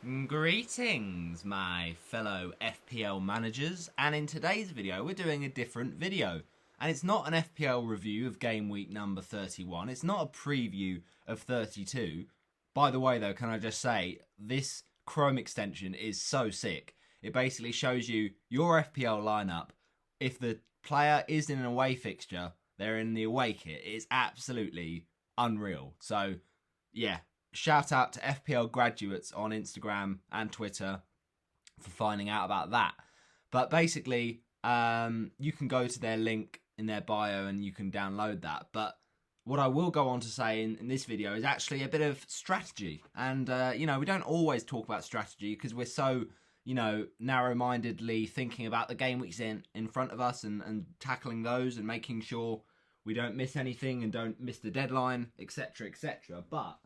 Greetings, my fellow FPL managers, and in today's video we're doing a different video. And it's not an FPL review of game week number 31, it's not a preview of 32. By the way though, can I just say, this Chrome extension is so sick. It basically shows you your FPL lineup. If the player is in an away fixture, they're in the away kit. It's absolutely unreal. So, yeah. Shout out to FPL graduates on Instagram and Twitter for finding out about that. But basically, you can go to their link in their bio and you can download that. But what I will go on to say in this video is actually a bit of strategy. And, we don't always talk about strategy because we're so, narrow-mindedly thinking about the game weeks in front of us and tackling those and making sure we don't miss anything and don't miss the deadline, etc., etc. But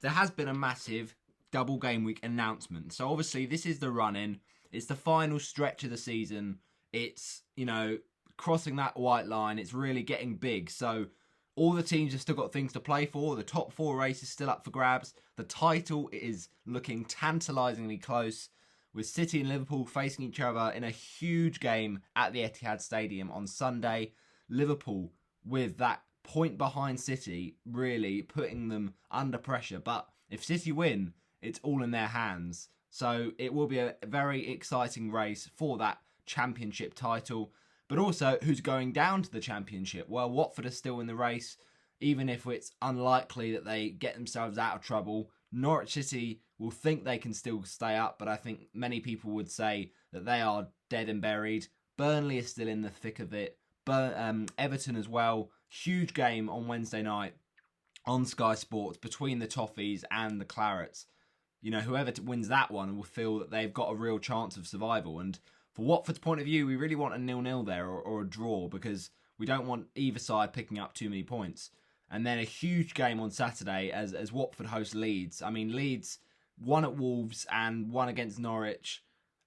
there has been a massive double game week announcement. So obviously this is the run-in. It's the final stretch of the season. It's, crossing that white line. It's really getting big. So all the teams have still got things to play for. The top four race is still up for grabs. The title is looking tantalisingly close, with City and Liverpool facing each other in a huge game at the Etihad Stadium on Sunday. Liverpool with that point behind City, really putting them under pressure. But if City win, it's all in their hands. So it will be a very exciting race for that championship title. But also, who's going down to the championship? Well, Watford are still in the race, even if it's unlikely that they get themselves out of trouble. Norwich City will think they can still stay up, but I think many people would say that they are dead and buried. Burnley is still in the thick of it. Everton as well. Huge game on Wednesday night on Sky Sports between the Toffees and the Clarets. Whoever wins that one will feel that they've got a real chance of survival. And for Watford's point of view, we really want a 0-0 there or a draw, because we don't want either side picking up too many points. And then a huge game on Saturday as Watford host Leeds. I mean, Leeds won at Wolves and won against Norwich,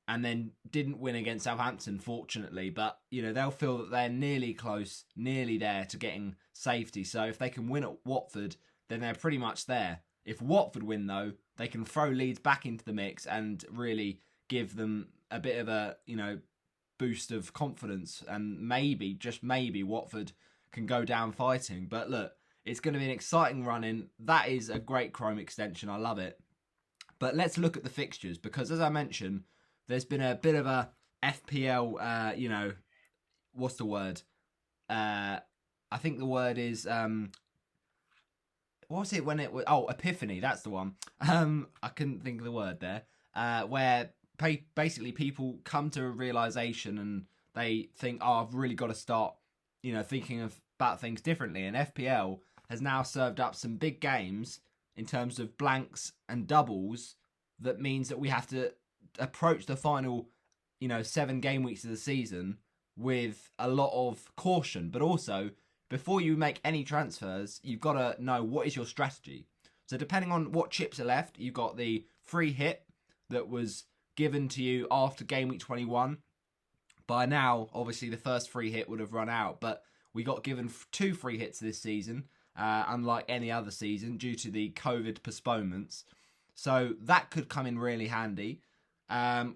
and then didn't win against Southampton, fortunately. But, they'll feel that they're nearly close, nearly there to getting safety. So if they can win at Watford, then they're pretty much there. If Watford win, though, they can throw Leeds back into the mix and really give them a bit of a, boost of confidence. And maybe, just maybe, Watford can go down fighting. But look, it's going to be an exciting run-in. That is a great Chrome extension. I love it. But let's look at the fixtures, because as I mentioned, there's been a bit of a FPL, what's the word? I think the word is, what was it when it was? Oh, epiphany, that's the one. I couldn't think of the word there. Where basically people come to a realisation and they think, oh, I've really got to start, thinking about things differently. And FPL has now served up some big games in terms of blanks and doubles. That means that we have to approach the final, 7 game weeks of the season with a lot of caution. But also, before you make any transfers, you've got to know what is your strategy. So depending on what chips are left, you've got the free hit that was given to you after game week 21. By now, obviously, the first free hit would have run out, but we got given 2 free hits this season, unlike any other season, due to the COVID postponements. So that could come in really handy.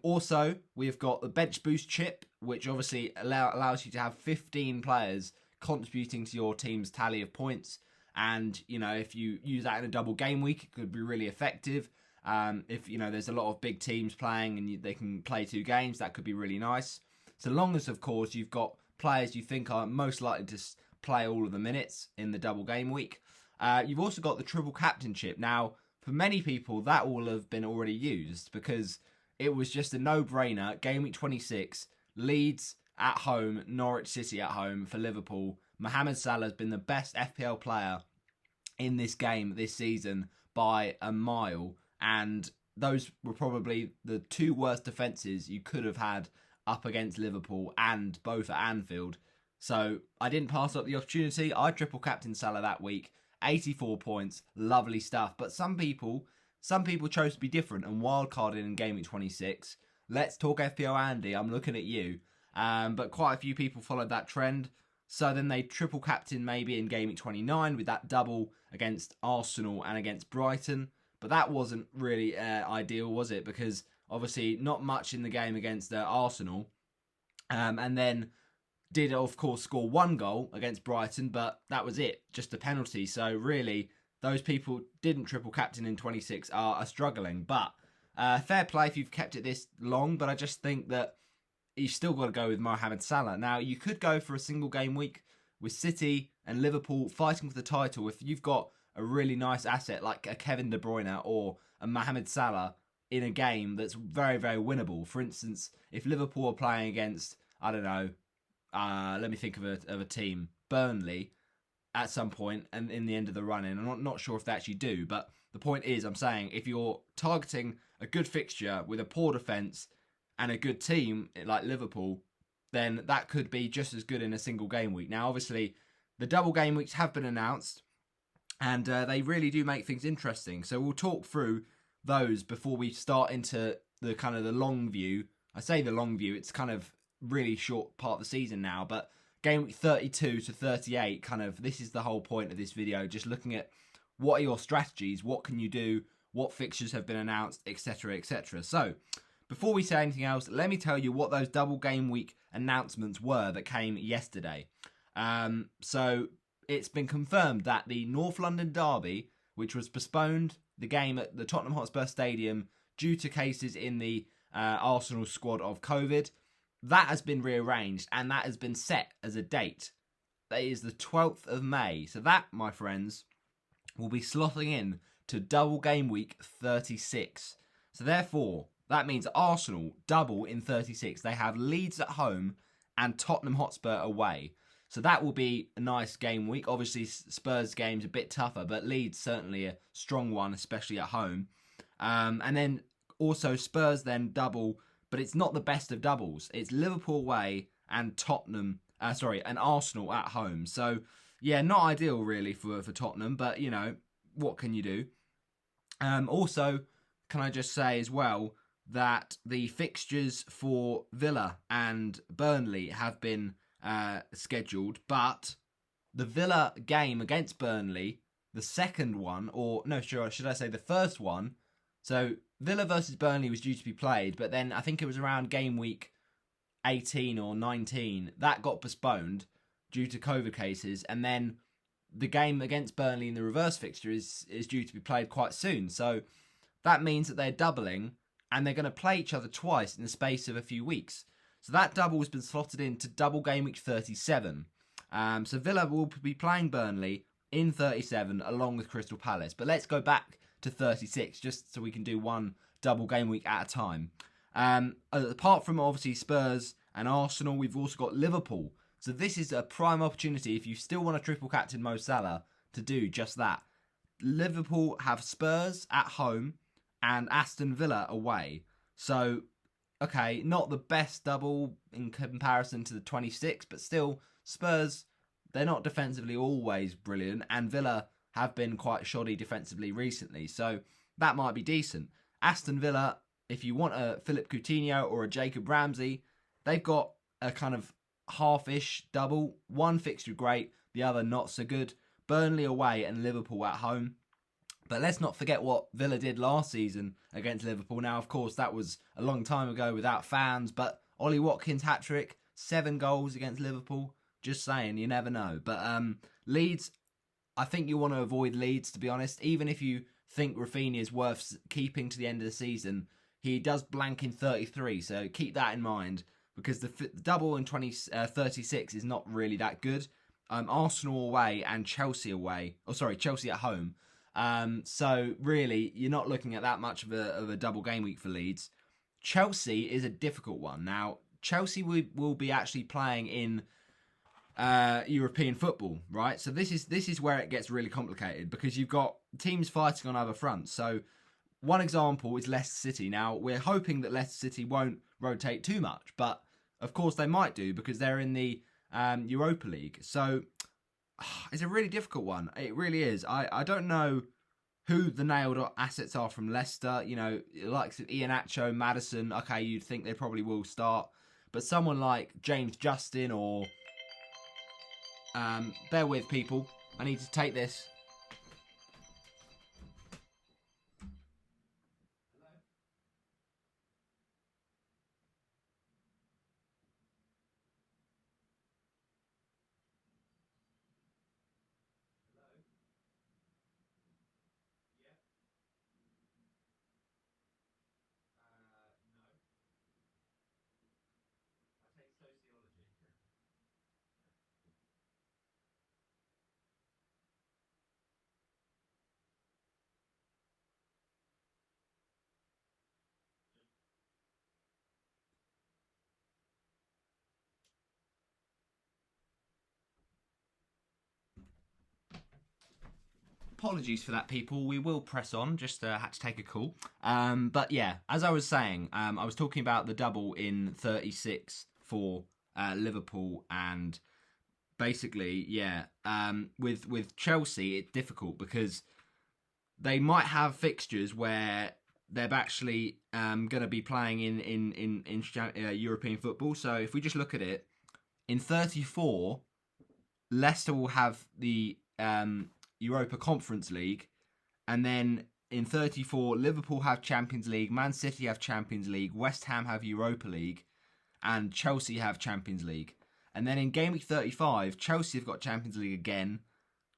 Also, we've got the bench boost chip, which obviously allows you to have 15 players contributing to your team's tally of points. And, if you use that in a double game week, it could be really effective. If, there's a lot of big teams playing and they can play 2 games, that could be really nice. So long as, of course, you've got players you think are most likely to play all of the minutes in the double game week. You've also got the triple captainship. Now, for many people, that will have been already used because it was just a no-brainer. Game week 26, Leeds at home, Norwich City at home for Liverpool. Mohamed Salah has been the best FPL player in this game this season by a mile. And those were probably the 2 worst defences you could have had up against Liverpool, and both at Anfield. So I didn't pass up the opportunity. I triple captained Salah that week. 84 points, lovely stuff. But some people chose to be different and wildcarded in game week 26. Let's talk FPL Andy, I'm looking at you. But quite a few people followed that trend. So then they triple captain maybe in game week 29 with that double against Arsenal and against Brighton. But that wasn't really ideal, was it? Because obviously not much in the game against Arsenal. And then did, of course, score 1 goal against Brighton, but that was it. Just a penalty. So really, those people didn't triple captain in 26 are struggling. But fair play if you've kept it this long. But I just think that you've still got to go with Mohamed Salah. Now, you could go for a single game week with City and Liverpool fighting for the title. If you've got a really nice asset like a Kevin De Bruyne or a Mohamed Salah in a game that's very, very winnable. For instance, if Liverpool are playing against, I don't know, let me think of a team, Burnley, at some point and in the end of the run-in. I'm not sure if they actually do, but the point is, I'm saying, if you're targeting a good fixture with a poor defence and a good team like Liverpool, then that could be just as good in a single game week. Now, obviously, the double game weeks have been announced, and they really do make things interesting. So we'll talk through those before we start into the kind of the long view. I say the long view, it's kind of really short part of the season now, but game week 32 to 38, kind of, this is the whole point of this video, just looking at what are your strategies, what can you do, what fixtures have been announced, etc, etc. So, before we say anything else, let me tell you what those double game week announcements were that came yesterday. So, it's been confirmed that the North London derby, which was postponed, the game at the Tottenham Hotspur Stadium due to cases in the Arsenal squad of COVID, that has been rearranged and that has been set as a date. That is the 12th of May. So that, my friends, will be slotting in to double game week 36. So therefore, that means Arsenal double in 36. They have Leeds at home and Tottenham Hotspur away. So that will be a nice game week. Obviously, Spurs game's a bit tougher, but Leeds certainly a strong one, especially at home. And then also Spurs then double, but it's not the best of doubles. It's Liverpool away and and Arsenal at home. So yeah, not ideal really for Tottenham, but you know, what can you do? Also, can I just say as well that the fixtures for Villa and Burnley have been scheduled, but the Villa game against Burnley, the second one, or no, sure, should I say the first one? So Villa versus Burnley was due to be played, but then I think it was around game week 18 or 19 that got postponed due to COVID cases, and then the game against Burnley in the reverse fixture is due to be played quite soon. So that means that they're doubling and they're going to play each other twice in the space of a few weeks. So that double has been slotted into double game week 37. So Villa will be playing Burnley in 37 along with Crystal Palace. But let's go back to 36 just so we can do one double game week at a time. Apart from obviously Spurs and Arsenal, we've also got Liverpool. So this is a prime opportunity if you still want to triple captain Mo Salah to do just that. Liverpool have Spurs at home and Aston Villa away. So, okay, not the best double in comparison to the 26, but still, Spurs, they're not defensively always brilliant, and Villa have been quite shoddy defensively recently, so that might be decent. Aston Villa, if you want a Philip Coutinho or a Jacob Ramsey, they've got a kind of half-ish double. One fixture great, the other not so good. Burnley away and Liverpool at home. But let's not forget what Villa did last season against Liverpool. Now, of course, that was a long time ago without fans, but Ollie Watkins' hat-trick, 7 goals against Liverpool. Just saying, you never know. But Leeds, I think you want to avoid Leeds, to be honest. Even if you think Rafinha is worth keeping to the end of the season, he does blank in 33, so keep that in mind, because the double in 36 is not really that good. Arsenal away and Chelsea away. Chelsea at home. So really, you're not looking at that much of a double game week for Leeds. Chelsea is a difficult one. Now, Chelsea will be actually playing in European football, right? So this is where it gets really complicated, because you've got teams fighting on other fronts. So one example is Leicester City. Now, we're hoping that Leicester City won't rotate too much, but of course they might do, because they're in the Europa League. So it's a really difficult one. It really is. I don't know who the nailed assets are from Leicester. You know, likes of Iheanacho, Maddison. Okay, you'd think they probably will start. But someone like James Justin or... bear with, people. I need to take this. Apologies for that, people. We will press on. Just had to take a call. But yeah, as I was saying, I was talking about the double in 36 for Liverpool, and basically, yeah, with Chelsea, it's difficult because they might have fixtures where they're actually going to be playing in European football. So if we just look at it, in 34, Leicester will have the Europa Conference League, and then in 34, Liverpool have Champions League, Man City have Champions League, West Ham have Europa League, and Chelsea have Champions League. And then in game week 35, Chelsea have got Champions League again,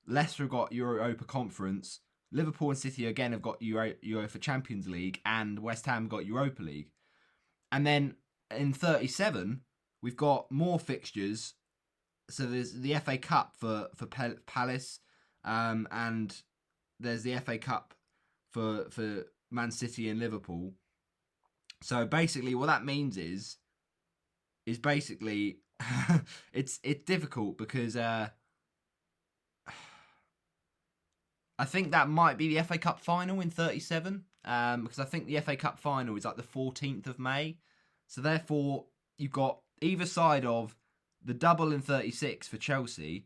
Leicester have got Europa Conference, Liverpool and City again have got UEFA Champions League, and West Ham have got Europa League. And then in 37, we've got more fixtures. So there's the FA Cup for Palace, and there's the FA Cup for Man City and Liverpool. So basically, what that means is basically it's difficult because I think that might be the FA Cup final in 37, because I think the FA Cup final is like the 14th of May. So therefore, you've got either side of the double in 36 for Chelsea,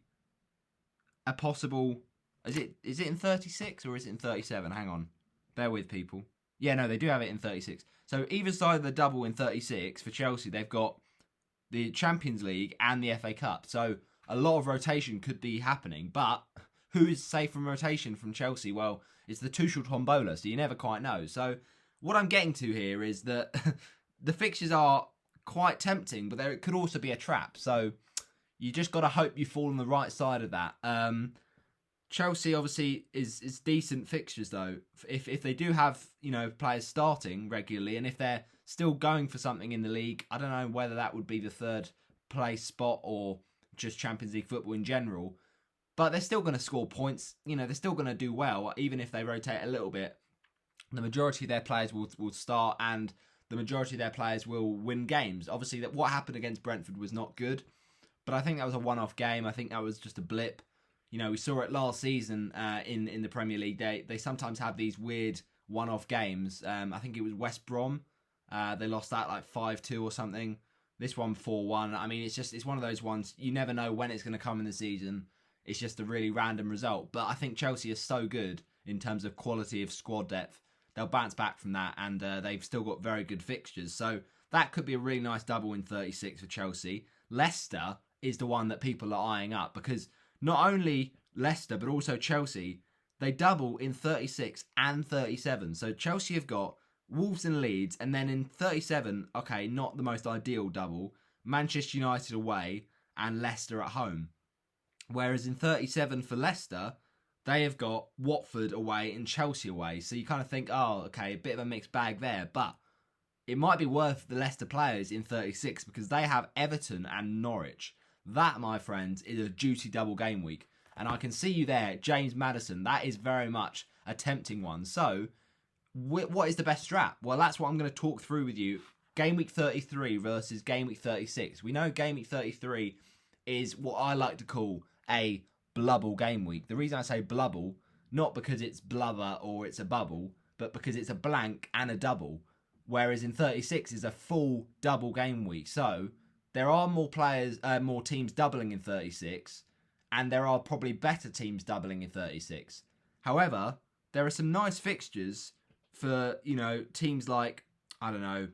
a possible... Is it in 36 or is it in 37? Hang on. Bear with, people. Yeah, no, they do have it in 36. So either side of the double in 36 for Chelsea, they've got the Champions League and the FA Cup. So a lot of rotation could be happening, but... Who is safe from rotation from Chelsea? Well, it's the Tuchel Tombola, so you never quite know. So what I'm getting to here is that the fixtures are quite tempting, but there could also be a trap. So you just got to hope you fall on the right side of that. Chelsea obviously is decent fixtures though. If they do have players starting regularly, and if they're still going for something in the league, I don't know whether that would be the third place spot or just Champions League football in general. But they're still going to score points. They're still going to do well, even if they rotate a little bit. The majority of their players will start, and the majority of their players will win games. Obviously, what happened against Brentford was not good, but I think that was a one-off game. I think that was just a blip. We saw it last season in the Premier League. They sometimes have these weird one-off games. I think it was West Brom. They lost that like 5-2 or something. This one 4-1. I mean, it's one of those ones you never know when it's going to come in the season. It's just a really random result. But I think Chelsea is so good in terms of quality of squad depth. They'll bounce back from that, and they've still got very good fixtures. So that could be a really nice double in 36 for Chelsea. Leicester is the one that people are eyeing up, because not only Leicester, but also Chelsea, they double in 36 and 37. So Chelsea have got Wolves and Leeds, and then in 37, okay, not the most ideal double, Manchester United away and Leicester at home. Whereas in 37 for Leicester, they have got Watford away and Chelsea away. So you kind of think, oh, okay, a bit of a mixed bag there. But it might be worth the Leicester players in 36 because they have Everton and Norwich. That, my friends, is a juicy double game week. And I can see you there, James Maddison. That is very much a tempting one. So what is the best strat? Well, that's what I'm going to talk through with you. Game week 33 versus game week 36. We know game week 33 is what I like to call a blubble game week. The reason I say blubble, not because it's blubber or it's a bubble, but because it's a blank and a double. Whereas in 36 is a full double game week. So there are more teams doubling in 36, and there are probably better teams doubling in 36. However, there are some nice fixtures for, teams like, I don't know,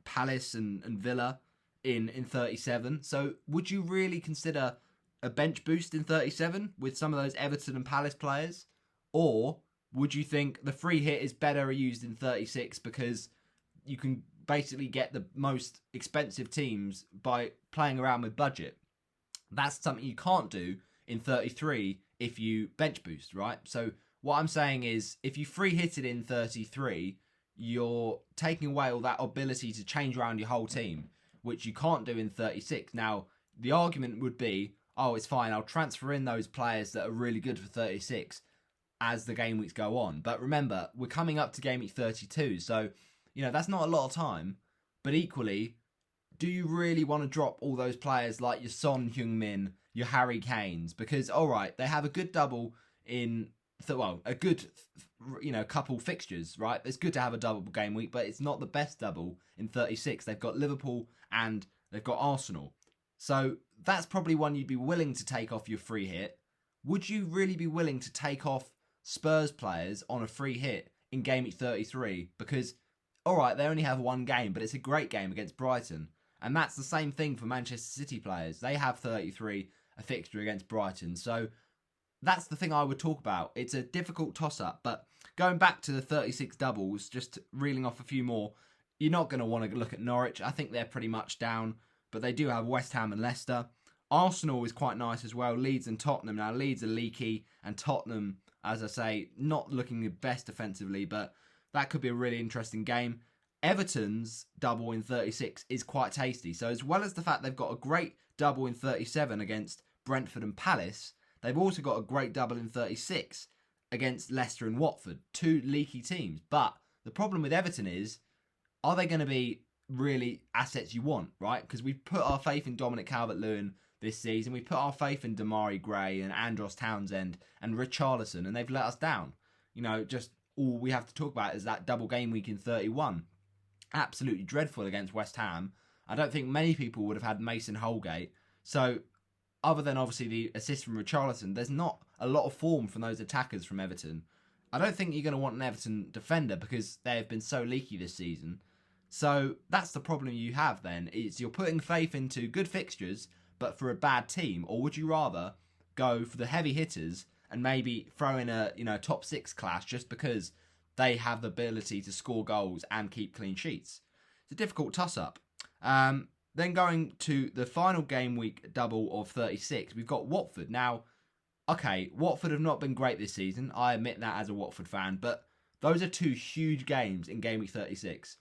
Palace and Villa in 37. So would you really consider a bench boost in 37 with some of those Everton and Palace players? Or would you think the free hit is better used in 36 because you can basically get the most expensive teams by playing around with budget? That's something you can't do in 33 if you bench boost, right? So what I'm saying is if you free hit it in 33, you're taking away all that ability to change around your whole team, which you can't do in 36. Now, the argument would be, oh, it's fine, I'll transfer in those players that are really good for 36 as the game weeks go on. But remember, we're coming up to game week 32, so, that's not a lot of time. But equally, do you really want to drop all those players like your Son Heung-min, your Harry Kanes? Because, all right, they have a good double in a good couple fixtures, right? It's good to have a double game week, but it's not the best double in 36. They've got Liverpool and they've got Arsenal. So that's probably one you'd be willing to take off your free hit. Would you really be willing to take off Spurs players on a free hit in game week 33? Because, alright, they only have one game, but it's a great game against Brighton. And that's the same thing for Manchester City players. They have 33, a fixture against Brighton. So that's the thing I would talk about. It's a difficult toss-up, but going back to the 36 doubles, just reeling off a few more, you're not going to want to look at Norwich. I think they're pretty much down, but they do have West Ham and Leicester. Arsenal is quite nice as well. Leeds and Tottenham. Now, Leeds are leaky, and Tottenham, as I say, not looking the best defensively, but that could be a really interesting game. Everton's double in 36 is quite tasty. So as well as the fact they've got a great double in 37 against Brentford and Palace, they've also got a great double in 36 against Leicester and Watford, two leaky teams. But the problem with Everton is, are they going to be really assets you want, right? Because we've put our faith in Dominic Calvert-Lewin this season. We put our faith in Damari Gray and Andros Townsend and Richarlison, and they've let us down. Just all we have to talk about is that double game week in 31. Absolutely dreadful against West Ham. I don't think many people would have had Mason Holgate. So, other than obviously the assist from Richarlison, there's not a lot of form from those attackers from Everton. I don't think you're going to want an Everton defender because they have been so leaky this season. So, that's the problem you have then, is you're putting faith into good fixtures, but for a bad team. Or would you rather go for the heavy hitters and maybe throw in a top 6 clash just because they have the ability to score goals and keep clean sheets? It's a difficult toss-up. Then going to the final game week double of 36, we've got Watford. Now, okay, Watford have not been great this season. I admit that as a Watford fan, but those are two huge games in game week 36.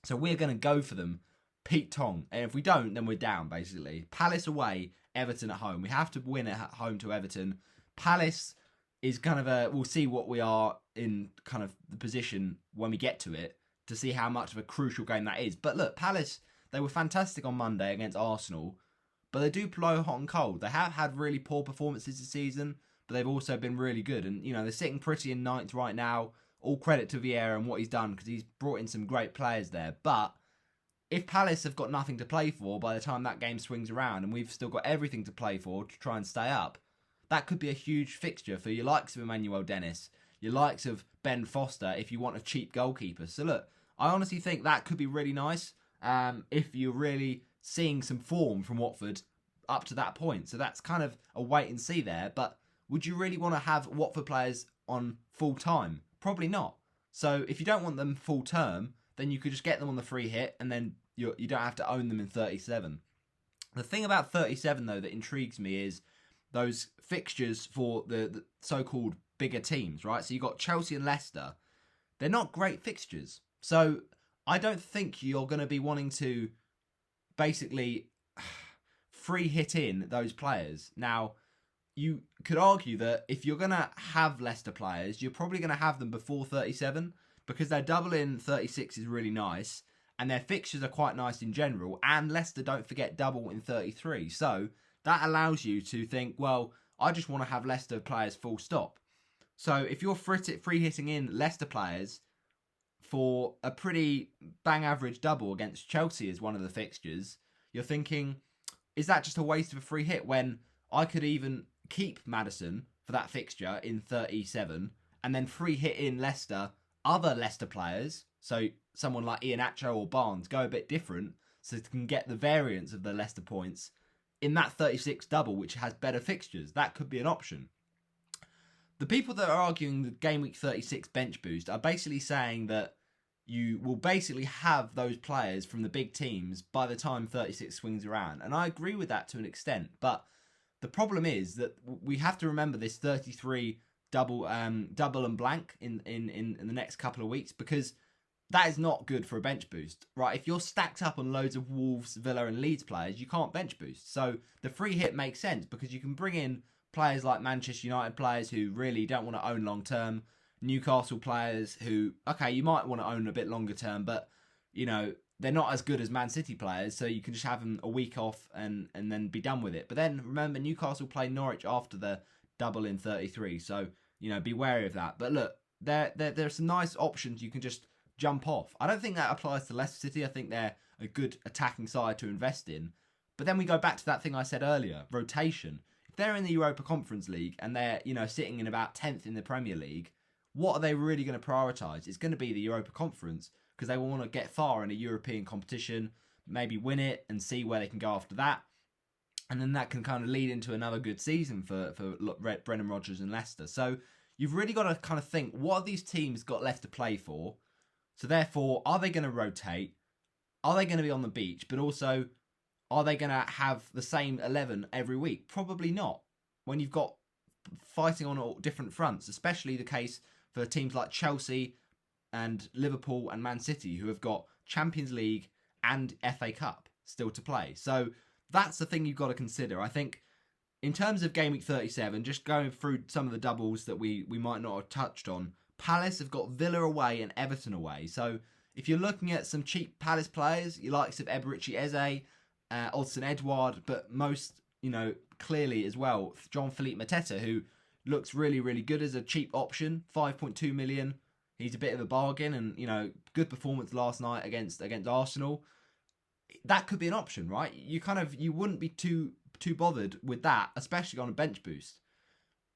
So we're going to go for them Pete Tong. And if we don't, then we're down, basically. Palace away, Everton at home. We have to win at home to Everton. Palace is kind of we'll see what we are in kind of the position when we get to it to see how much of a crucial game that is. But look, Palace, they were fantastic on Monday against Arsenal, but they do blow hot and cold. They have had really poor performances this season, but they've also been really good. And, they're sitting pretty in ninth right now. All credit to Vieira and what he's done because he's brought in some great players there. But if Palace have got nothing to play for by the time that game swings around and we've still got everything to play for to try and stay up, that could be a huge fixture for your likes of Emmanuel Dennis, your likes of Ben Foster if you want a cheap goalkeeper. So look, I honestly think that could be really nice if you're really seeing some form from Watford up to that point. So that's kind of a wait and see there. But would you really want to have Watford players on full time? Probably not. So if you don't want them full term, then you could just get them on the free hit and then you don't have to own them in 37. The thing about 37 though that intrigues me is those fixtures for the so-called bigger teams, right? So you've got Chelsea and Leicester. They're not great fixtures. So I don't think you're going to be wanting to basically free hit in those players. Now, you could argue that if you're going to have Leicester players, you're probably going to have them before 37 because their double in 36 is really nice and their fixtures are quite nice in general. And Leicester, don't forget, double in 33. So that allows you to think, well, I just want to have Leicester players full stop. So if you're free hitting in Leicester players for a pretty bang average double against Chelsea as one of the fixtures, you're thinking, is that just a waste of a free hit when I could even keep Maddison for that fixture in 37 and then free hit in Leicester, other Leicester players, so someone like Iheanacho or Barnes, go a bit different so they can get the variance of the Leicester points in that 36 double, which has better fixtures. That could be an option. The people that are arguing the game week 36 bench boost are basically saying that you will basically have those players from the big teams by the time 36 swings around. And I agree with that to an extent. But the problem is that we have to remember this 33 double and blank in the next couple of weeks, because that is not good for a bench boost, right? If you're stacked up on loads of Wolves, Villa and Leeds players, you can't bench boost. So the free hit makes sense because you can bring in players like Manchester United players who really don't want to own long term, Newcastle players who, okay, you might want to own a bit longer term, but they're not as good as Man City players, so you can just have them a week off and then be done with it. But then remember, Newcastle play Norwich after the double in 33. So, be wary of that. But look, there's some nice options you can just jump off. I don't think that applies to Leicester City. I think they're a good attacking side to invest in. But then we go back to that thing I said earlier, rotation. If they're in the Europa Conference League and they're, sitting in about 10th in the Premier League, what are they really going to prioritise? It's going to be the Europa Conference because they will want to get far in a European competition, maybe win it and see where they can go after that. And then that can kind of lead into another good season for Brendan Rodgers and Leicester. So you've really got to kind of think, what have these teams got left to play for? So therefore, are they going to rotate? Are they going to be on the beach? But also, are they going to have the same 11 every week? Probably not. When you've got fighting on all different fronts, especially the case for teams like Chelsea and Liverpool and Man City, who have got Champions League and FA Cup still to play. So that's the thing you've got to consider. I think in terms of Game Week 37, just going through some of the doubles that we might not have touched on, Palace have got Villa away and Everton away. So if you're looking at some cheap Palace players, your likes of Eberechi Eze, Odsonne Edouard, but most, clearly as well, Jean-Philippe Mateta, who looks really, really good as a cheap option, 5.2 million. He's a bit of a bargain and, good performance last night against Arsenal. That could be an option, right? You wouldn't be too bothered with that, especially on a bench boost.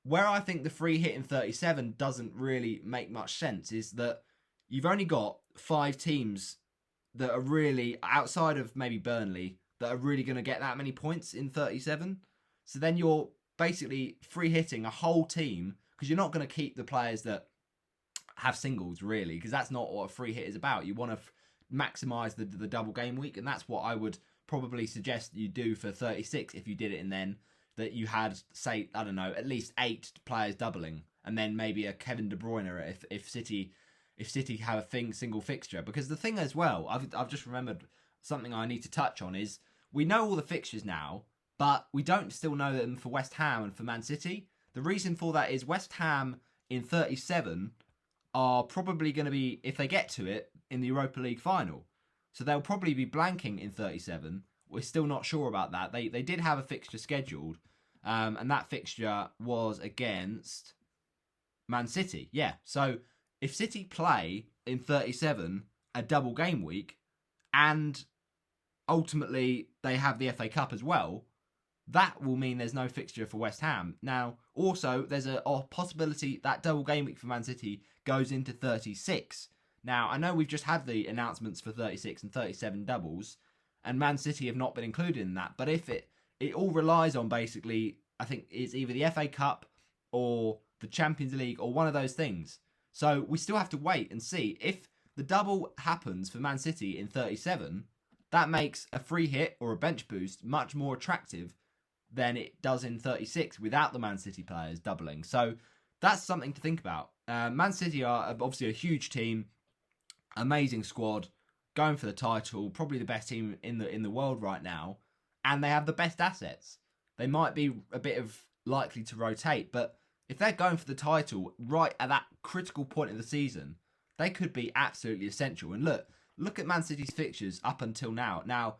Where I think the free hit in 37 doesn't really make much sense is that you've only got 5 teams that are really, outside of maybe Burnley, that are really going to get that many points in 37. So then you're basically free hitting a whole team because you're not going to keep the players that have singles, really, because that's not what a free hit is about. You want to maximise the double game week, and that's what I would probably suggest you do for 36 if you did it in then, that you had, say, I don't know, at least 8 players doubling, and then maybe a Kevin De Bruyne if City have a single fixture. Because the thing as well, I've just remembered something I need to touch on is we know all the fixtures now, but we don't still know them for West Ham and for Man City. The reason for that is West Ham in 37 are probably going to be, if they get to it, in the Europa League final. So they'll probably be blanking in 37. We're still not sure about that. They did have a fixture scheduled, and that fixture was against Man City. Yeah, so if City play in 37 a double game week, and ultimately they have the FA Cup as well, that will mean there's no fixture for West Ham. Now, also, there's a possibility that double game week for Man City goes into 36. Now, I know we've just had the announcements for 36 and 37 doubles, and Man City have not been included in that. But if it all relies on basically, I think it's either the FA Cup or the Champions League or one of those things. So we still have to wait and see. If the double happens for Man City in 37, that makes a free hit or a bench boost much more attractive than it does in 36 without the Man City players doubling. So that's something to think about. Man City are obviously a huge team, amazing squad, going for the title, probably the best team in the world right now, and they have the best assets. They might be a bit of likely to rotate, but if they're going for the title right at that critical point of the season, they could be absolutely essential. And look at Man City's fixtures up until now. Now,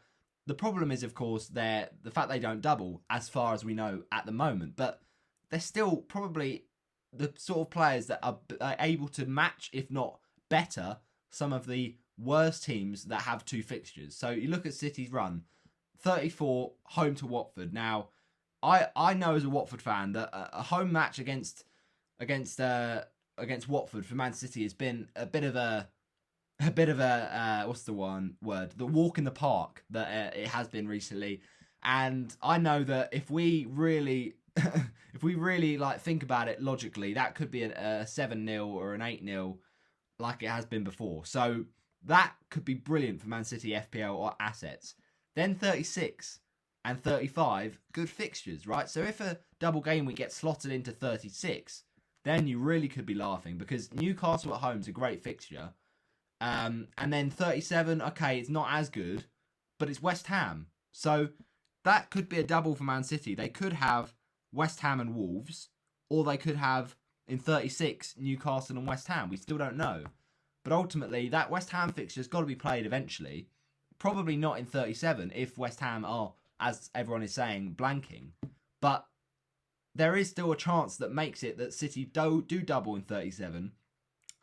the problem is, of course, the fact they don't double, as far as we know at the moment, but they're still probably the sort of players that are able to match, if not better, some of the worst teams that have 2 fixtures. So you look at City's run, 34 home to Watford. Now, I know as a Watford fan that a home match against Watford for Man City has been a bit of a what's the one word? The walk in the park that it has been recently. And I know that if we really like think about it logically, that could be a 7-0 or an 8-0 like it has been before. So that could be brilliant for Man City FPL or assets. Then 36 and 35, good fixtures, right? So if a double game week gets slotted into 36, then you really could be laughing, because Newcastle at home is a great fixture. And then 37, okay, it's not as good, but it's West Ham. So that could be a double for Man City. They could have West Ham and Wolves, or they could have, in 36, Newcastle and West Ham. We still don't know. But ultimately, that West Ham fixture's got to be played eventually. Probably not in 37 if West Ham are, as everyone is saying, blanking. But there is still a chance that makes it that City do double in 37.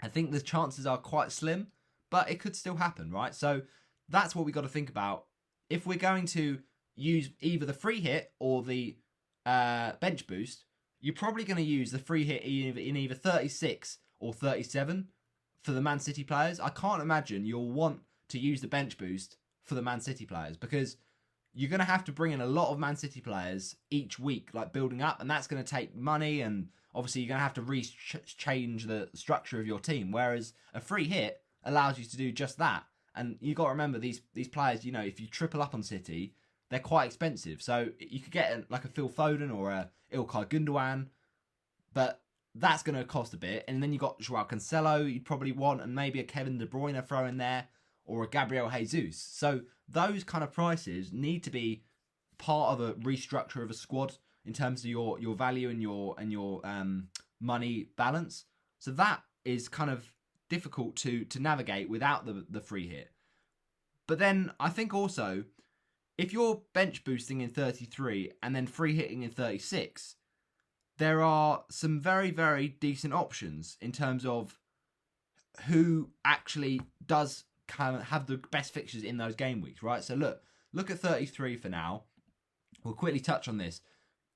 I think the chances are quite slim, but it could still happen, right? So that's what we got to think about. If we're going to use either the free hit or the bench boost, you're probably going to use the free hit in either 36 or 37 for the Man City players. I can't imagine you'll want to use the bench boost for the Man City players, because you're going to have to bring in a lot of Man City players each week, like building up, and that's going to take money, and obviously you're going to have to change the structure of your team, whereas a free hit allows you to do just that. And you got to remember, these players, you know, if you triple up on City, they're quite expensive. So you could get like a Phil Foden or a Ilkay Gundogan, but that's going to cost a bit. And then you got Joao Cancelo you'd probably want, and maybe a Kevin De Bruyne throw in there, or a Gabriel Jesus. So those kind of prices need to be part of a restructure of a squad in terms of your value and your money balance. So that is kind of difficult to navigate without the free hit. But then I think also, if you're bench boosting in 33 and then free hitting in 36, there are some very, very decent options in terms of who actually does kind of have the best fixtures in those game weeks, right? So look at 33 for now. We'll quickly touch on this.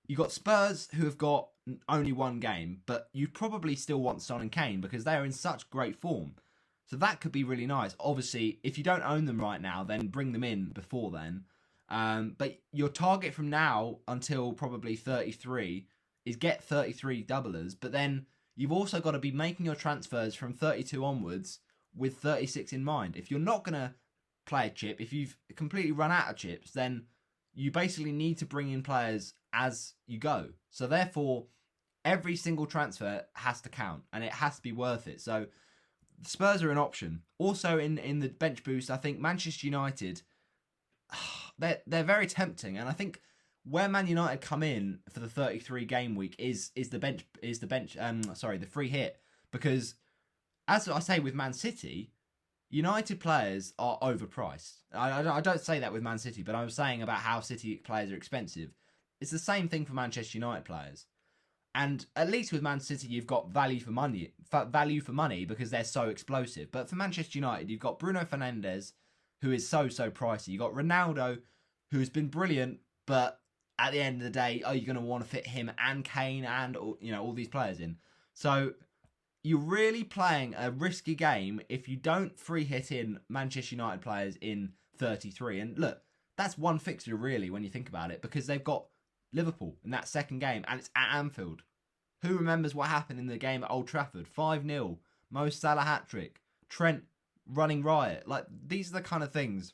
You got Spurs, who have got only one game, but you probably still want Son and Kane because they are in such great form. So that could be really nice. Obviously, if you don't own them right now, then bring them in before then. But your target from now until probably 33 is get 33 doublers, but then you've also got to be making your transfers from 32 onwards with 36 in mind. If you're not going to play a chip, if you've completely run out of chips, then you basically need to bring in players as you go. So therefore, every single transfer has to count and it has to be worth it. So Spurs are an option. Also in the bench boost, I think Manchester United, they're very tempting, and I think where Man United come in for the 33 game week is the free hit, because as I say with Man City, United players are overpriced. I don't say that with Man City, but I'm saying about how City players are expensive. It's the same thing for Manchester United players. And at least with Man City, you've got value for money because they're so explosive. But for Manchester United, you've got Bruno Fernandes, who is so pricey. You've got Ronaldo, who's been brilliant, but at the end of the day, are you going to want to fit him and Kane and all these players in? So you're really playing a risky game if you don't free hit in Manchester United players in 33. And look, that's one fixture really when you think about it, because they've got Liverpool in that second game and it's at Anfield. Who remembers what happened in the game at Old Trafford? 5-0, Mo Salah hat-trick, Trent running riot. Like, these are the kind of things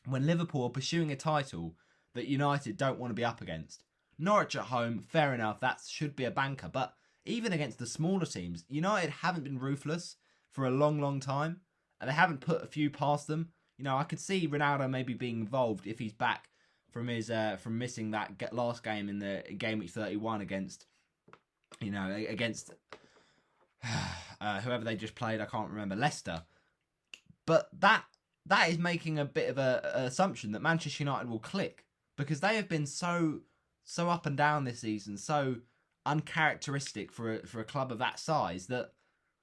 when Liverpool are pursuing a title that United don't want to be up against. Norwich at home, fair enough, that should be a banker, but even against the smaller teams, United haven't been ruthless for a long time, and they haven't put a few past them. I could see Ronaldo maybe being involved if he's back from his from missing that last game in the game week 31 against whoever they just played. I can't remember, Leicester. But that is making a bit of an assumption that Manchester United will click, because they have been so up and down this season, so uncharacteristic for a club of that size, that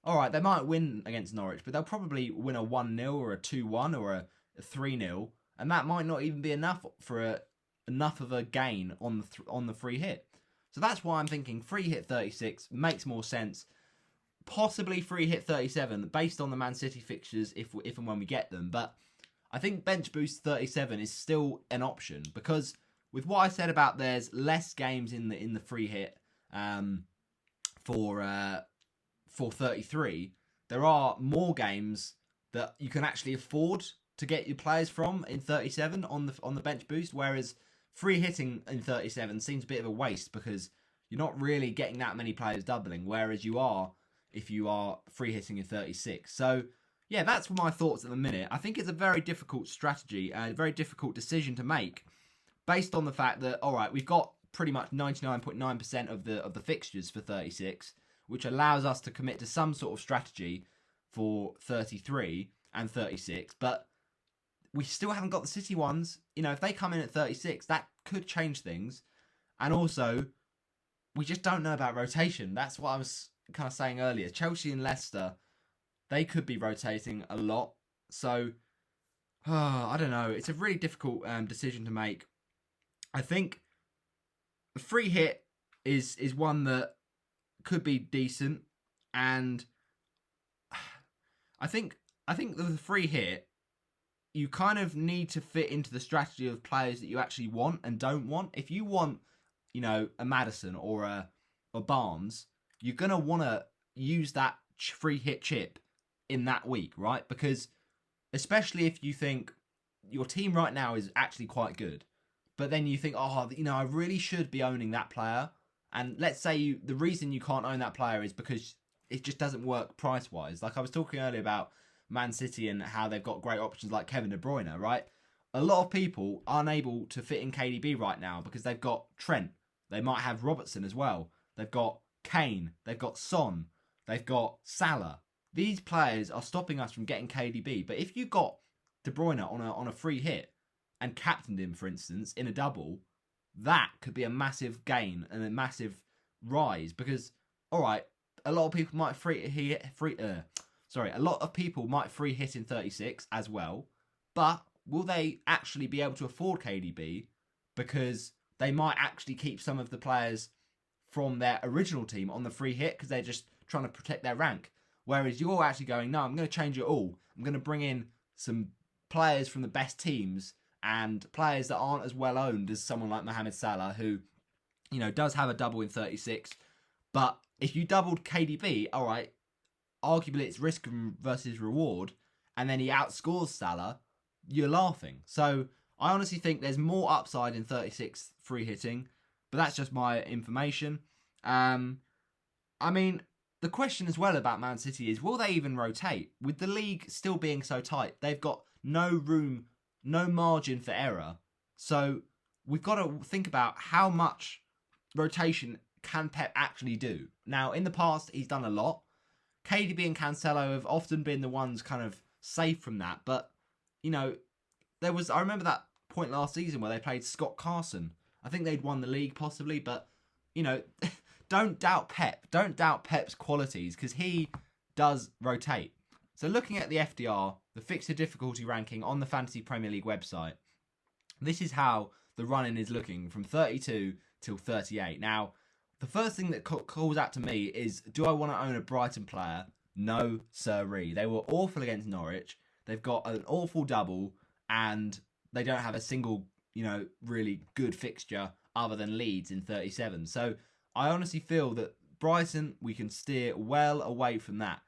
all right, they might win against Norwich, but they'll probably win a 1-0 or a 2-1 or a 3-0, and that might not even be enough for enough of a gain on the free hit. So that's why I'm thinking free hit 36 makes more sense. Possibly free hit 37 based on the Man City fixtures if and when we get them, but I think bench boost 37 is still an option, because with what I said about there's less games in the free hit for 33, there are more games that you can actually afford to get your players from in 37 on the bench boost, whereas free hitting in 37 seems a bit of a waste because you're not really getting that many players doubling, whereas you are if you are free hitting in 36. So yeah, that's my thoughts at the minute. I think it's a very difficult strategy, a very difficult decision to make, based on the fact that, all right, we've got pretty much 99.9% of the fixtures for 36, which allows us to commit to some sort of strategy for 33 and 36, but we still haven't got the City ones. If they come in at 36, that could change things. And also, we just don't know about rotation. That's what I was kind of saying earlier. Chelsea and Leicester, they could be rotating a lot. So, I don't know. It's a really difficult decision to make. I think the free hit is one that could be decent, and I think the free hit, you kind of need to fit into the strategy of players that you actually want and don't want. If you want, a Maddison or a Barnes, you're gonna want to use that free hit chip in that week, right? Because especially if you think your team right now is actually quite good, but then you think, I really should be owning that player. And let's say the reason you can't own that player is because it just doesn't work price wise. Like I was talking earlier about Man City and how they've got great options like Kevin De Bruyne, right? A lot of people aren't able to fit in KDB right now because they've got Trent. They might have Robertson as well. They've got Kane. They've got Son. They've got Salah. These players are stopping us from getting KDB. But if you got De Bruyne on a free hit and captained him, for instance, in a double, that could be a massive gain and a massive rise. Because, all right, a lot of people might a lot of people might free hit in 36 as well. But will they actually be able to afford KDB? Because they might actually keep some of the players from their original team on the free hit because they're just trying to protect their rank. Whereas you're actually going, no, I'm going to change it all. I'm going to bring in some players from the best teams and players that aren't as well owned as someone like Mohamed Salah, who, does have a double in 36. But if you doubled KDB, all right, arguably it's risk versus reward, and then he outscores Salah, you're laughing. So I honestly think there's more upside in 36 free hitting, but that's just my information. The question as well about Man City is, will they even rotate? With the league still being so tight, they've got no room, no margin for error. So we've got to think about how much rotation can Pep actually do. Now, in the past, he's done a lot. KDB and Cancelo have often been the ones kind of safe from that. But, I remember that point last season where they played Scott Carson. I think they'd won the league possibly, but, don't doubt Pep. Don't doubt Pep's qualities because he does rotate. So looking at the FDR, the fixture difficulty ranking on the Fantasy Premier League website, this is how the run-in is looking from 32 till 38. Now, the first thing that calls out to me is, do I want to own a Brighton player? No, sirree. They were awful against Norwich. They've got an awful double and they don't have a single, really good fixture other than Leeds in 37. So I honestly feel that Brighton, we can steer well away from that.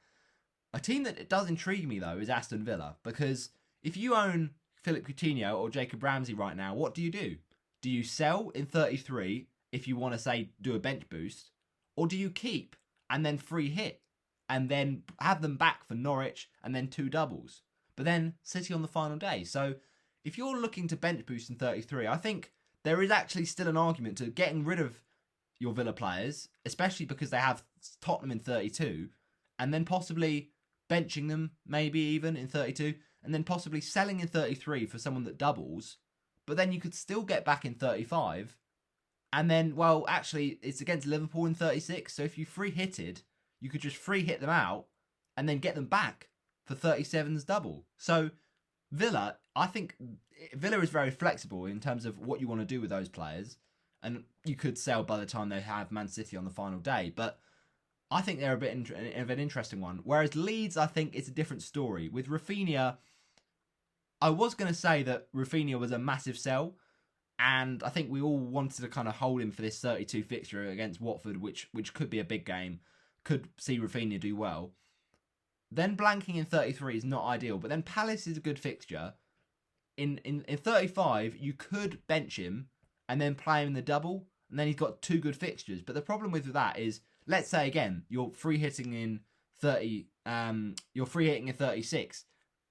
A team that does intrigue me, though, is Aston Villa, because if you own Philip Coutinho or Jacob Ramsey right now, what do? Do you sell in 33 if you want to, say, do a bench boost, or do you keep and then free hit and then have them back for Norwich and then 2 doubles, but then City on the final day? So if you're looking to bench boost in 33, I think there is actually still an argument to getting rid of your Villa players, especially because they have Tottenham in 32, and then possibly benching them maybe even in 32, and then possibly selling in 33 for someone that doubles, but then you could still get back in 35, and then, well, actually, it's against Liverpool in 36, so if you free hitted, you could just free hit them out, and then get them back for 37's double. So Villa, I think Villa is very flexible in terms of what you want to do with those players, and you could sell by the time they have Man City on the final day. But I think they're a bit of an interesting one. Whereas Leeds, I think, is a different story. With Rafinha, I was going to say that Rafinha was a massive sell, and I think we all wanted to kind of hold him for this 32 fixture against Watford, which could be a big game, could see Rafinha do well. Then blanking in 33 is not ideal, but then Palace is a good fixture. In 35, you could bench him and then play him in the double, and then he's got 2 good fixtures. But the problem with that is, let's say again, you're free hitting in 30, you're free hitting in 36.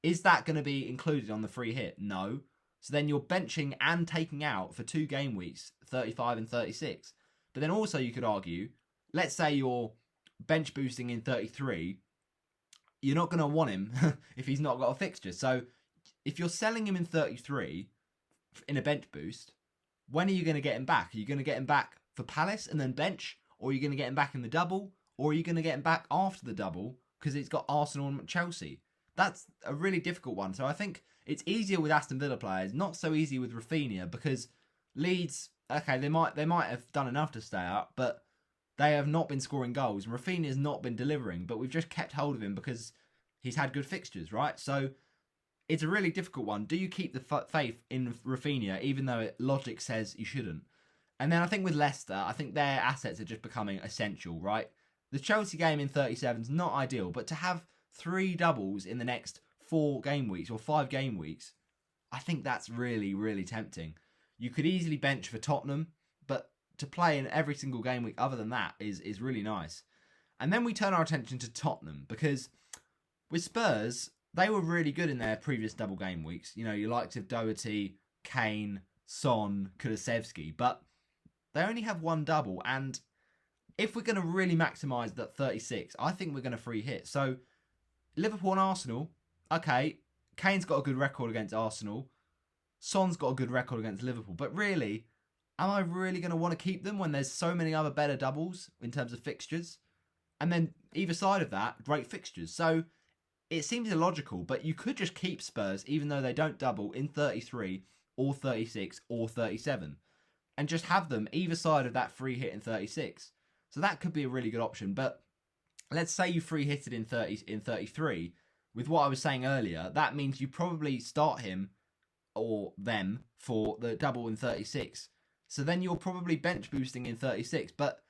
Is that going to be included on the free hit? No. So then you're benching and taking out for 2 game weeks, 35 and 36. But then also you could argue, let's say you're bench boosting in 33, you're not going to want him if he's not got a fixture. So if you're selling him in 33 in a bench boost, when are you going to get him back? Are you going to get him back for Palace and then bench? or are you going to get him back in the double, or are you going to get him back after the double because it's got Arsenal and Chelsea? That's a really difficult one. So I think it's easier with Aston Villa players, not so easy with Rafinha, because Leeds, okay, they might have done enough to stay up, but they have not been scoring goals, and Rafinha has not been delivering, but we've just kept hold of him because he's had good fixtures, right? So it's a really difficult one. Do you keep the faith in Rafinha, even though logic says you shouldn't? And then I think with Leicester, I think their assets are just becoming essential, right? The Chelsea game in 37 is not ideal, but to have 3 doubles in the next 4 game weeks or 5 game weeks, I think that's really, really tempting. You could easily bench for Tottenham, but to play in every single game week other than that is really nice. And then we turn our attention to Tottenham, because with Spurs, they were really good in their previous double game weeks. You know, you liked of Doherty, Kane, Son, Kulusevski, but they only have 1 double, and if we're going to really maximise that 36, I think we're going to free hit. So Liverpool and Arsenal, okay, Kane's got a good record against Arsenal, Son's got a good record against Liverpool, but really, am I really going to want to keep them when there's so many other better doubles in terms of fixtures? And then either side of that, great fixtures. So it seems illogical, but you could just keep Spurs, even though they don't double, in 33 or 36 or 37, and just have them either side of that free hit in 36. So that could be a really good option. But let's say you free hit it in 33. With what I was saying earlier, that means you probably start him or them for the double in 36. So then you're probably bench boosting in 36. But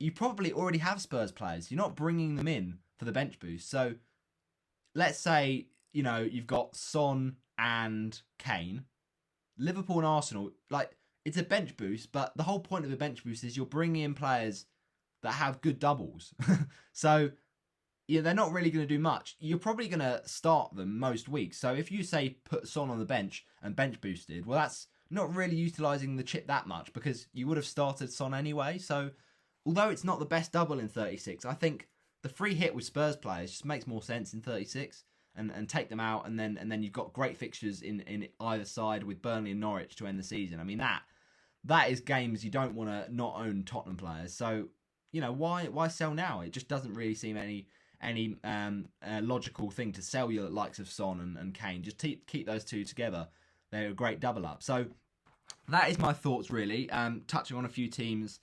you probably already have Spurs players. You're not bringing them in for the bench boost. So let's say, you know, you've got Son and Kane. Liverpool and Arsenal, like, it's a bench boost, but the whole point of a bench boost is you're bringing in players that have good doubles. So, yeah, they're not really going to do much. You're probably going to start them most weeks. So if you say put Son on the bench and bench boosted, well, that's not really utilising the chip that much, because you would have started Son anyway. So although it's not the best double in 36, I think the free hit with Spurs players just makes more sense in 36, and take them out, and then you've got great fixtures in either side with Burnley and Norwich to end the season. I mean, that is games you don't want to not own Tottenham players. So, you know, why sell now? It just doesn't really seem any logical thing to sell your likes of Son and Kane. Just keep those two together. They're a great double up. So that is my thoughts, really. Touching on a few teams,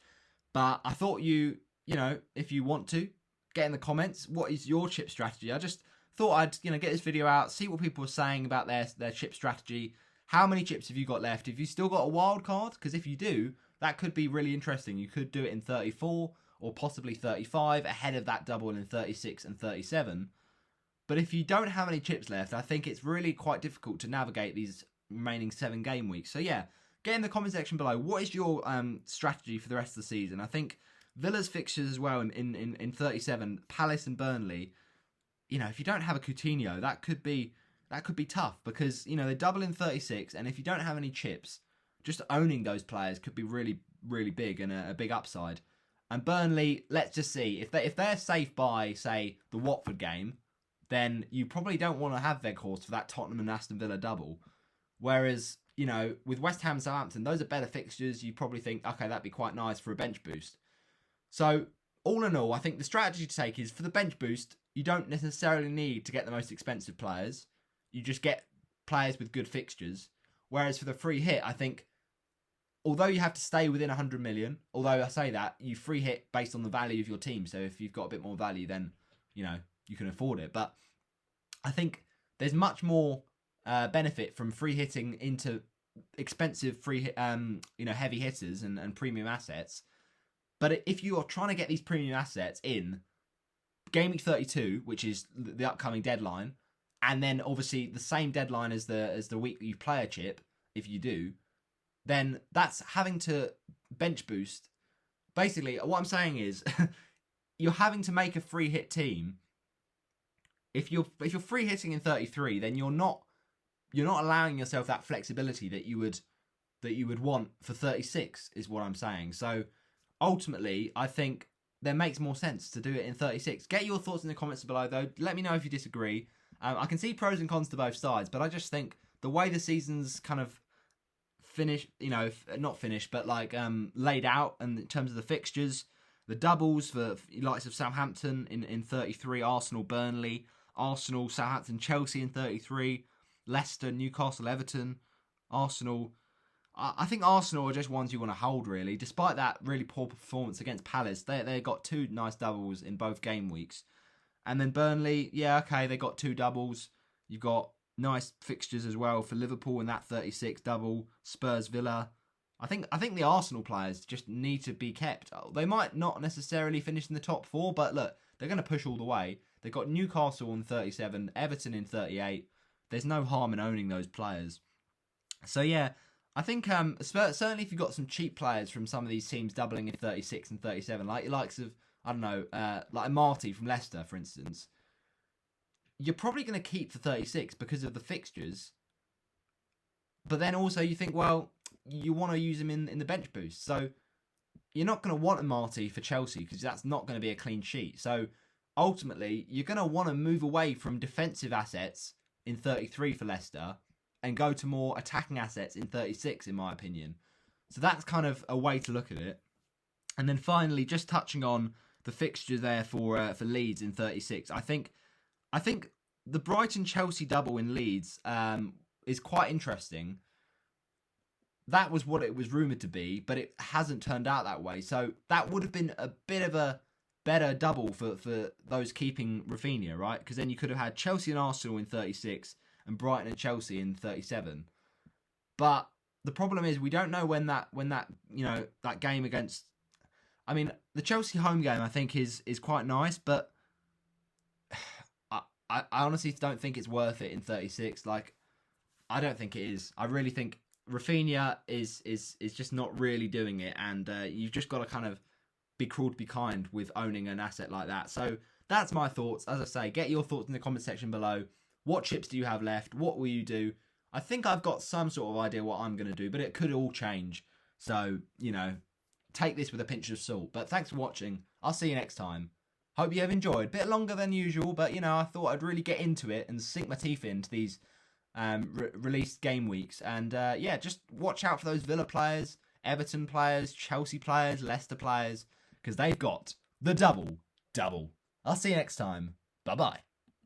but I thought you know, if you want to, get in the comments. What is your chip strategy? I just thought I'd get this video out, see what people are saying about their chip strategy. How many chips have you got left? Have you still got a wild card? Because if you do, that could be really interesting. You could do it in 34 or possibly 35 ahead of that double in 36 and 37. But if you don't have any chips left, I think it's really quite difficult to navigate these remaining 7 game weeks. So yeah, get in the comment section below. What is your strategy for the rest of the season? I think Villa's fixtures as well in 37, Palace and Burnley. You know, if you don't have a Coutinho, that could be tough, because, you know, they double in 36, and if you don't have any chips, just owning those players could be really, really big and a big upside. And Burnley, let's just see, if they're safe by, say, the Watford game, then you probably don't want to have Weghorst for that Tottenham and Aston Villa double. Whereas, you know, with West Ham and Southampton, those are better fixtures. You probably think, okay, that'd be quite nice for a bench boost. So, all in all, I think the strategy to take is, for the bench boost, you don't necessarily need to get the most expensive players. You just get players with good fixtures. Whereas for the free hit, I think, although you have to stay within 100 million, although I say that, you free hit based on the value of your team. So if you've got a bit more value, then, you know, you can afford it. But I think there's much more benefit from free hitting into expensive heavy hitters and premium assets. But if you are trying to get these premium assets in Game Week 32, which is the upcoming deadline, and then obviously the same deadline as the week that you play a chip, if you do, then that's having to bench boost. Basically, what I'm saying is, you're having to make a free hit team. If you're free hitting in 33, then you're not allowing yourself that flexibility that you would want for 36, is what I'm saying. So ultimately, I think there makes more sense to do it in 36. Get your thoughts in the comments below, though. Let me know if you disagree. I can see pros and cons to both sides, but I just think the way the season's kind of finished, not finished, but like laid out, and in terms of the fixtures, The doubles for likes of Southampton in 33, Arsenal, Burnley, Arsenal, Southampton, Chelsea in 33, Leicester, Newcastle, Everton, Arsenal. I think Arsenal are just ones you want to hold, really. Despite that really poor performance against Palace, they got 2 nice doubles in both game weeks. And then Burnley, yeah, okay, they got 2 doubles. You've got nice fixtures as well for Liverpool in that 36 double. Spurs, Villa. I think the Arsenal players just need to be kept. They might not necessarily finish in the top 4, but look, they're going to push all the way. They've got Newcastle in 37, Everton in 38. There's no harm in owning those players. So yeah, I think certainly if you've got some cheap players from some of these teams doubling in 36 and 37, like your likes of, I don't know, like Marty from Leicester, for instance, you're probably going to keep the 36 because of the fixtures. But then also you think, well, you want to use him in the bench boost. So you're not going to want a Marty for Chelsea because that's not going to be a clean sheet. So ultimately, you're going to want to move away from defensive assets in 33 for Leicester and go to more attacking assets in 36, in my opinion. So that's kind of a way to look at it. And then finally, just touching on the fixture there for Leeds in 36, I think the Brighton-Chelsea double in Leeds is quite interesting. That was what it was rumoured to be, but it hasn't turned out that way. So that would have been a bit of a better double for those keeping Rafinha, right? Because then you could have had Chelsea and Arsenal in 36 and Brighton and Chelsea in 37. But the problem is we don't know when that that game against, I mean, the Chelsea home game I think is quite nice, but I honestly don't think it's worth it in 36. Like, I don't think it is. I really think Rafinha is just not really doing it, and you've just got to kind of be cruel to be kind with owning an asset like that. So that's my thoughts. As I say, get your thoughts in the comment section below. What chips do you have left? What will you do? I think I've got some sort of idea what I'm going to do, but it could all change. So, take this with a pinch of salt. But thanks for watching. I'll see you next time. Hope you have enjoyed. Bit longer than usual, but, I thought I'd really get into it and sink my teeth into these released game weeks. And, just watch out for those Villa players, Everton players, Chelsea players, Leicester players, because they've got the double. I'll see you next time. Bye-bye.